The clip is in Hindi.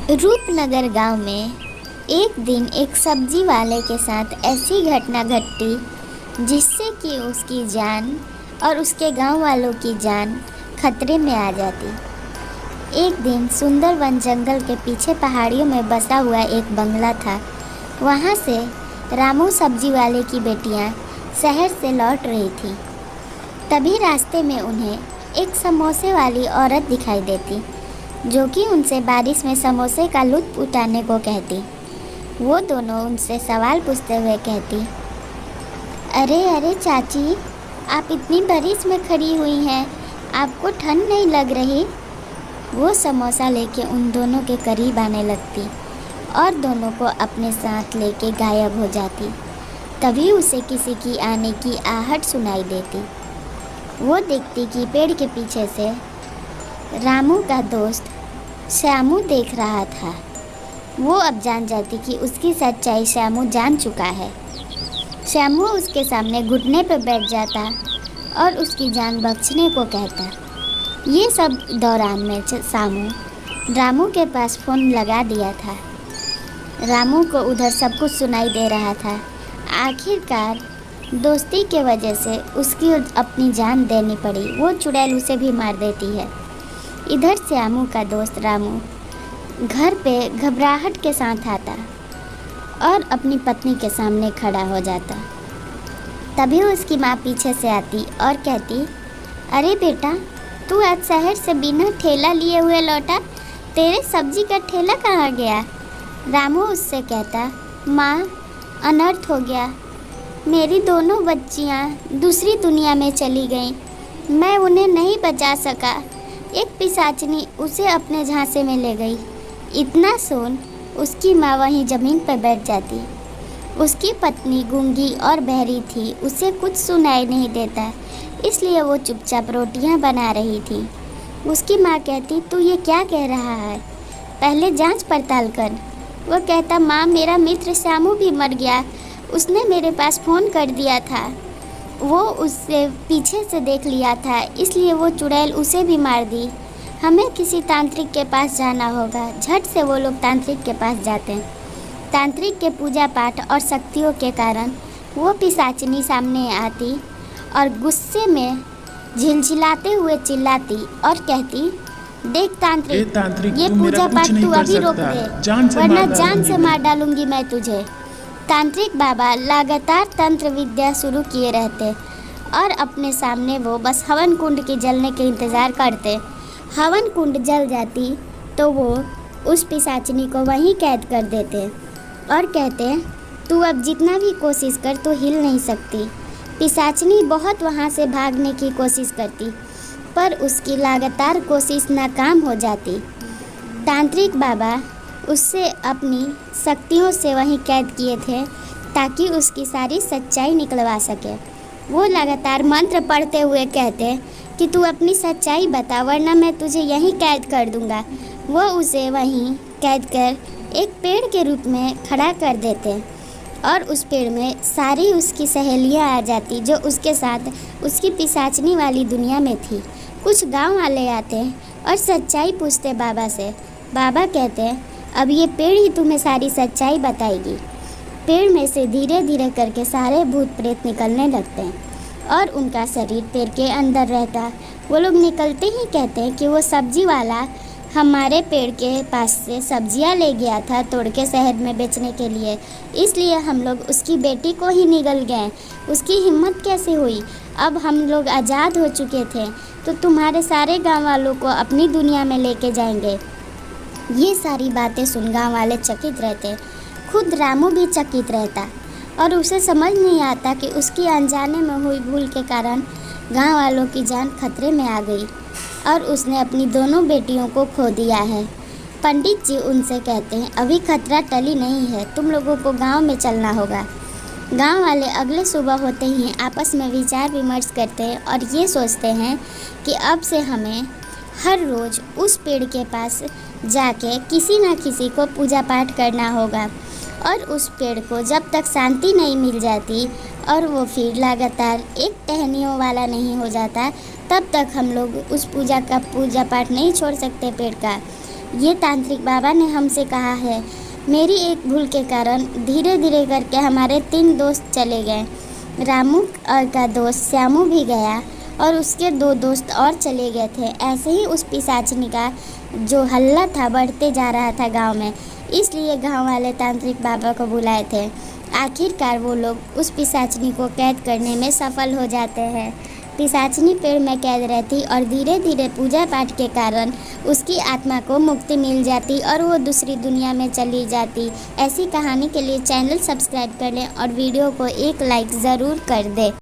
रूपनगर गांव में एक दिन एक सब्जी वाले के साथ ऐसी घटना घटी जिससे कि उसकी जान और उसके गांव वालों की जान खतरे में आ जाती। एक दिन सुंदर वन जंगल के पीछे पहाड़ियों में बसा हुआ एक बंगला था। वहां से रामू सब्जी वाले की बेटियां शहर से लौट रही थी। तभी रास्ते में उन्हें एक समोसे वाली औरत दिखाई देती जो कि उनसे बारिश में समोसे का लुत्फ़ उठाने को कहती। वो दोनों उनसे सवाल पूछते हुए कहती, अरे अरे चाची, आप इतनी बारिश में खड़ी हुई हैं, आपको ठंड नहीं लग रही? वो समोसा लेके उन दोनों के करीब आने लगती और दोनों को अपने साथ लेके गायब हो जाती। तभी उसे किसी की आने की आहट सुनाई देती। वो देखती कि पेड़ के पीछे से रामू का दोस्त श्यामू देख रहा था। वो अब जान जाती कि उसकी सच्चाई श्यामू जान चुका है। श्यामू उसके सामने घुटने पर बैठ जाता और उसकी जान बख्शने को कहता। ये सब दौरान में श्यामू रामू के पास फ़ोन लगा दिया था। रामू को उधर सब कुछ सुनाई दे रहा था। आखिरकार दोस्ती के वजह से उसकी अपनी जान देनी पड़ी। वो चुड़ैल उसे भी मार देती है। इधर श्यामू का दोस्त रामू घर पे घबराहट के साथ आता और अपनी पत्नी के सामने खड़ा हो जाता। तभी उसकी माँ पीछे से आती और कहती, अरे बेटा, तू आज शहर से बिना ठेला लिए हुए लौटा, तेरे सब्जी का ठेला कहाँ गया? रामू उससे कहता, माँ, अनर्थ हो गया। मेरी दोनों बच्चियाँ दूसरी दुनिया में चली गईं। मैं उन्हें नहीं बचा सका। एक पिशाचनी उसे अपने झांसे में ले गई। इतना सुन उसकी माँ वहीं ज़मीन पर बैठ जाती। उसकी पत्नी गूंगी और बहरी थी, उसे कुछ सुनाई नहीं देता, इसलिए वो चुपचाप रोटियां बना रही थी। उसकी माँ कहती, तू ये क्या कह रहा है? पहले जांच पड़ताल कर। वो कहता, माँ, मेरा मित्र श्यामू भी मर गया। उसने मेरे पास फ़ोन कर दिया था। वो उससे पीछे से देख लिया था, इसलिए वो चुड़ैल उसे भी मार दी। हमें किसी तांत्रिक के पास जाना होगा। झट से वो लोग तांत्रिक के पास जाते हैं। तांत्रिक के पूजा पाठ और शक्तियों के कारण वो पिशाचिनी सामने आती और गुस्से में झिलझिलाते हुए चिल्लाती और कहती, देख तांत्रिक, ये पूजा पाठ तू अभी रोक दे, वरना जान से मार डालूंगी मैं तुझे। तांत्रिक बाबा लगातार तंत्र विद्या शुरू किए रहते और अपने सामने वो बस हवन कुंड के जलने के इंतज़ार करते। हवन कुंड जल जाती तो वो उस पिशाचिनी को वहीं कैद कर देते और कहते, तू अब जितना भी कोशिश कर तो हिल नहीं सकती। पिशाचिनी बहुत वहाँ से भागने की कोशिश करती, पर उसकी लगातार कोशिश नाकाम हो जाती। तांत्रिक बाबा उससे अपनी शक्तियों से वहीं कैद किए थे ताकि उसकी सारी सच्चाई निकलवा सके। वो लगातार मंत्र पढ़ते हुए कहते कि तू अपनी सच्चाई बता, वरना मैं तुझे यहीं कैद कर दूंगा। वो उसे वहीं कैद कर एक पेड़ के रूप में खड़ा कर देते और उस पेड़ में सारी उसकी सहेलियां आ जाती जो उसके साथ उसकी पिशाचनी वाली दुनिया में थी। कुछ गांव वाले आते और सच्चाई पूछते बाबा से। बाबा कहते, अब ये पेड़ ही तुम्हें सारी सच्चाई बताएगी। पेड़ में से धीरे धीरे करके सारे भूत प्रेत निकलने लगते हैं और उनका शरीर पेड़ के अंदर रहता। वो लोग निकलते ही कहते हैं कि वो सब्जी वाला हमारे पेड़ के पास से सब्जियां ले गया था तोड़ के शहर में बेचने के लिए, इसलिए हम लोग उसकी बेटी को ही निगल गए। उसकी हिम्मत कैसे हुई? अब हम लोग आज़ाद हो चुके थे तो तुम्हारे सारे गाँव वालों को अपनी दुनिया में लेके जाएंगे। ये सारी बातें सुन गाँव वाले चकित रहते। खुद रामू भी चकित रहता और उसे समझ नहीं आता कि उसकी अनजाने में हुई भूल के कारण गाँव वालों की जान खतरे में आ गई और उसने अपनी दोनों बेटियों को खो दिया है। पंडित जी उनसे कहते हैं, अभी खतरा टली नहीं है, तुम लोगों को गांव में चलना होगा। गांव वाले अगले सुबह होते ही आपस में विचार विमर्श करते हैं और ये सोचते हैं कि अब से हमें हर रोज़ उस पेड़ के पास जाके किसी न किसी को पूजा पाठ करना होगा और उस पेड़ को जब तक शांति नहीं मिल जाती और वो फिर लगातार एक टहनियों वाला नहीं हो जाता, तब तक हम लोग उस पूजा पाठ नहीं छोड़ सकते पेड़ का। ये तांत्रिक बाबा ने हमसे कहा है। मेरी एक भूल के कारण धीरे धीरे करके हमारे 3 दोस्त चले गए। रामू और का दोस्त श्यामू भी गया और उसके 2 दोस्त और चले गए थे। ऐसे ही उस पिशाचिनी का जो हल्ला था बढ़ते जा रहा था गांव में, इसलिए गांव वाले तांत्रिक बाबा को बुलाए थे। आखिरकार वो लोग उस पिशाचिनी को कैद करने में सफल हो जाते हैं। पिशाचिनी पेड़ में कैद रहती और धीरे धीरे पूजा पाठ के कारण उसकी आत्मा को मुक्ति मिल जाती और वो दूसरी दुनिया में चली जाती। ऐसी कहानी के लिए चैनल सब्सक्राइब कर लें और वीडियो को एक लाइक ज़रूर कर दें।